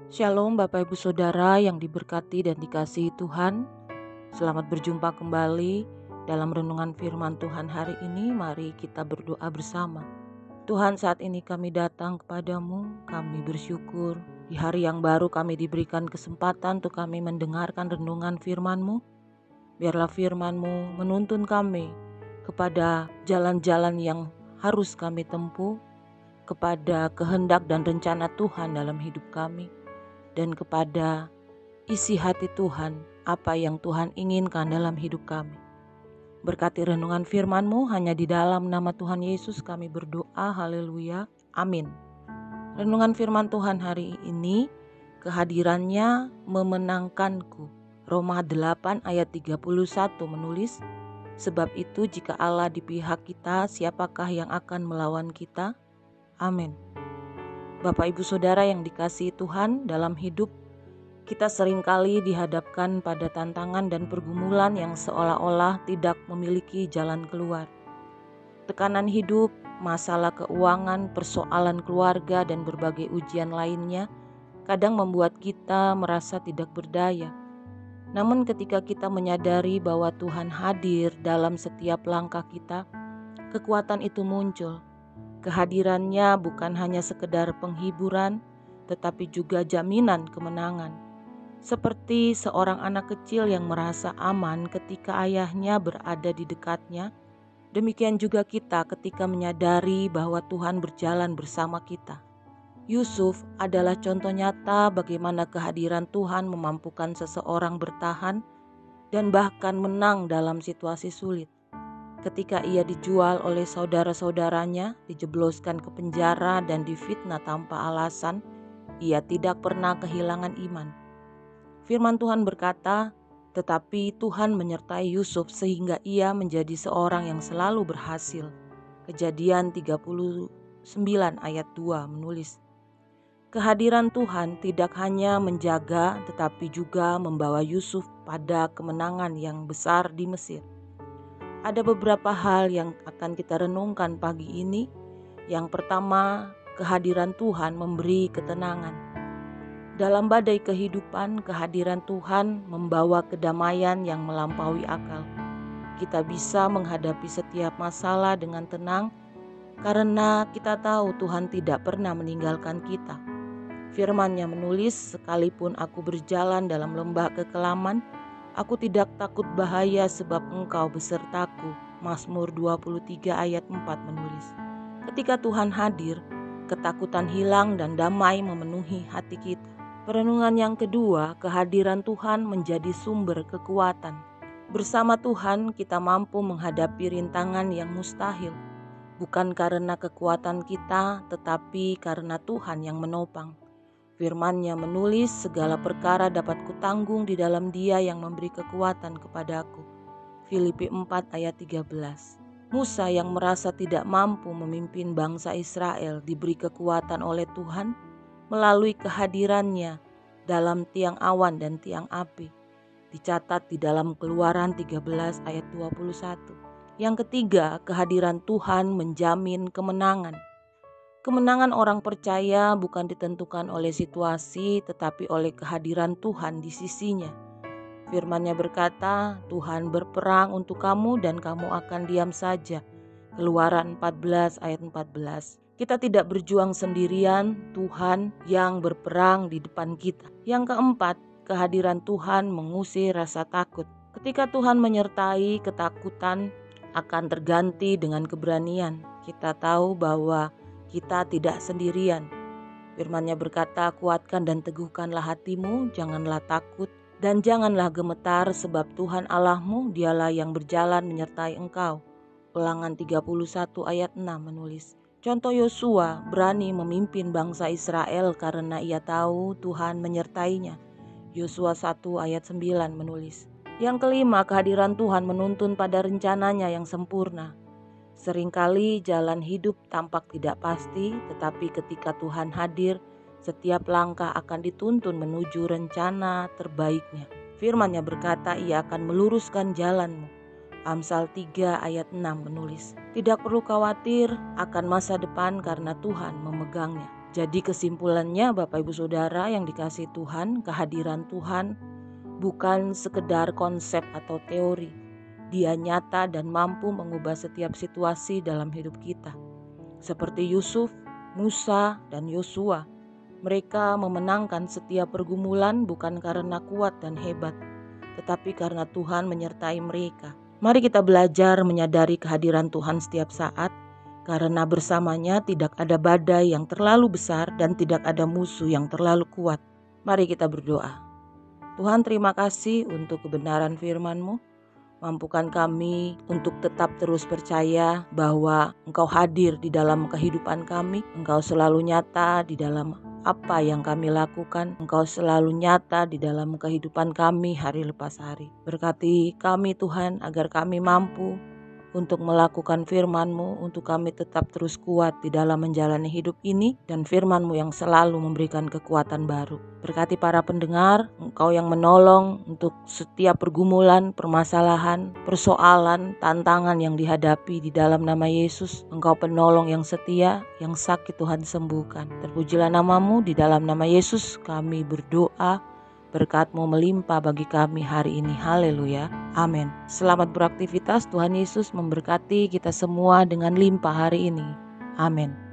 Shalom Bapak Ibu Saudara yang diberkati dan dikasihi Tuhan. Selamat berjumpa kembali dalam renungan firman Tuhan hari ini. Mari kita berdoa bersama. Tuhan, saat ini kami datang kepadamu, kami bersyukur di hari yang baru kami diberikan kesempatan untuk kami mendengarkan renungan firman-Mu. Biarlah firman-Mu menuntun kami kepada jalan-jalan yang harus kami tempuh, kepada kehendak dan rencana Tuhan dalam hidup kami, dan kepada isi hati Tuhan, apa yang Tuhan inginkan dalam hidup kami. Berkati renungan firman-Mu, hanya di dalam nama Tuhan Yesus kami berdoa, haleluya, amin. Renungan firman Tuhan hari ini, kehadirannya memenangkanku. Roma 8 ayat 31 menulis, sebab itu jika Allah di pihak kita, siapakah yang akan melawan kita? Amin. Bapak Ibu Saudara yang dikasihi Tuhan, dalam hidup kita seringkali dihadapkan pada tantangan dan pergumulan yang seolah-olah tidak memiliki jalan keluar. Tekanan hidup, masalah keuangan, persoalan keluarga, dan berbagai ujian lainnya kadang membuat kita merasa tidak berdaya. Namun ketika kita menyadari bahwa Tuhan hadir dalam setiap langkah kita, kekuatan itu muncul. Kehadirannya bukan hanya sekedar penghiburan, tetapi juga jaminan kemenangan. Seperti seorang anak kecil yang merasa aman ketika ayahnya berada di dekatnya, demikian juga kita ketika menyadari bahwa Tuhan berjalan bersama kita. Yusuf adalah contoh nyata bagaimana kehadiran Tuhan memampukan seseorang bertahan dan bahkan menang dalam situasi sulit. Ketika ia dijual oleh saudara-saudaranya, dijebloskan ke penjara dan difitnah tanpa alasan, ia tidak pernah kehilangan iman. Firman Tuhan berkata, tetapi Tuhan menyertai Yusuf sehingga ia menjadi seorang yang selalu berhasil. Kejadian 39 ayat 2 menulis, kehadiran Tuhan tidak hanya menjaga tetapi juga membawa Yusuf pada kemenangan yang besar di Mesir. Ada beberapa hal yang akan kita renungkan pagi ini. Yang pertama, kehadiran Tuhan memberi ketenangan. Dalam badai kehidupan, kehadiran Tuhan membawa kedamaian yang melampaui akal. Kita bisa menghadapi setiap masalah dengan tenang karena kita tahu Tuhan tidak pernah meninggalkan kita. Firman-Nya menulis, sekalipun aku berjalan dalam lembah kekelaman, aku tidak takut bahaya sebab Engkau besertaku. Mazmur 23 ayat 4 menulis. Ketika Tuhan hadir, ketakutan hilang dan damai memenuhi hati kita. Perenungan yang kedua, kehadiran Tuhan menjadi sumber kekuatan. Bersama Tuhan kita mampu menghadapi rintangan yang mustahil. Bukan karena kekuatan kita, tetapi karena Tuhan yang menopang. Firman-Nya menulis, segala perkara dapat kutanggung di dalam Dia yang memberi kekuatan kepadaku. Filipi 4 ayat 13. Musa yang merasa tidak mampu memimpin bangsa Israel diberi kekuatan oleh Tuhan melalui kehadirannya dalam tiang awan dan tiang api. Dicatat di dalam Keluaran 13 ayat 21. Yang ketiga, kehadiran Tuhan menjamin kemenangan. Kemenangan orang percaya bukan ditentukan oleh situasi tetapi oleh kehadiran Tuhan di sisinya. Firman-Nya berkata, Tuhan berperang untuk kamu dan kamu akan diam saja. Keluaran 14 ayat 14. Kita tidak berjuang sendirian, Tuhan yang berperang di depan kita. Yang keempat, kehadiran Tuhan mengusir rasa takut. Ketika Tuhan menyertai, ketakutan akan terganti dengan keberanian. Kita tahu bahwa kita tidak sendirian. Firman-Nya berkata, kuatkan dan teguhkanlah hatimu, janganlah takut dan janganlah gemetar sebab Tuhan Allahmu dialah yang berjalan menyertai engkau. Ulangan 31 ayat 6 menulis. Contoh Yosua berani memimpin bangsa Israel karena ia tahu Tuhan menyertainya. Yosua 1 ayat 9 menulis. Yang kelima, kehadiran Tuhan menuntun pada rencananya yang sempurna. Seringkali jalan hidup tampak tidak pasti, tetapi ketika Tuhan hadir, setiap langkah akan dituntun menuju rencana terbaiknya. Firman-Nya berkata, ia akan meluruskan jalanmu. Amsal 3 ayat 6 menulis, tidak perlu khawatir akan masa depan karena Tuhan memegangnya. Jadi kesimpulannya Bapak Ibu Saudara yang dikasihi Tuhan, kehadiran Tuhan bukan sekedar konsep atau teori. Dia nyata dan mampu mengubah setiap situasi dalam hidup kita. Seperti Yusuf, Musa, dan Yosua, mereka memenangkan setiap pergumulan bukan karena kuat dan hebat, tetapi karena Tuhan menyertai mereka. Mari kita belajar menyadari kehadiran Tuhan setiap saat, karena bersamanya tidak ada badai yang terlalu besar dan tidak ada musuh yang terlalu kuat. Mari kita berdoa. Tuhan, terima kasih untuk kebenaran firman-Mu. Mampukan kami untuk tetap terus percaya bahwa Engkau hadir di dalam kehidupan kami. Engkau selalu nyata di dalam apa yang kami lakukan. Engkau selalu nyata di dalam kehidupan kami hari lepas hari. Berkati kami Tuhan agar kami mampu untuk melakukan firman-Mu, untuk kami tetap terus kuat di dalam menjalani hidup ini, dan firman-Mu yang selalu memberikan kekuatan baru. Berkati para pendengar, Engkau yang menolong untuk setiap pergumulan, permasalahan, persoalan, tantangan yang dihadapi di dalam nama Yesus. Engkau penolong yang setia, yang sakit Tuhan sembuhkan. Terpujilah nama-Mu, di dalam nama Yesus kami berdoa. Berkat-Mu melimpah bagi kami hari ini. Haleluya. Amin. Selamat beraktivitas. Tuhan Yesus memberkati kita semua dengan limpah hari ini. Amin.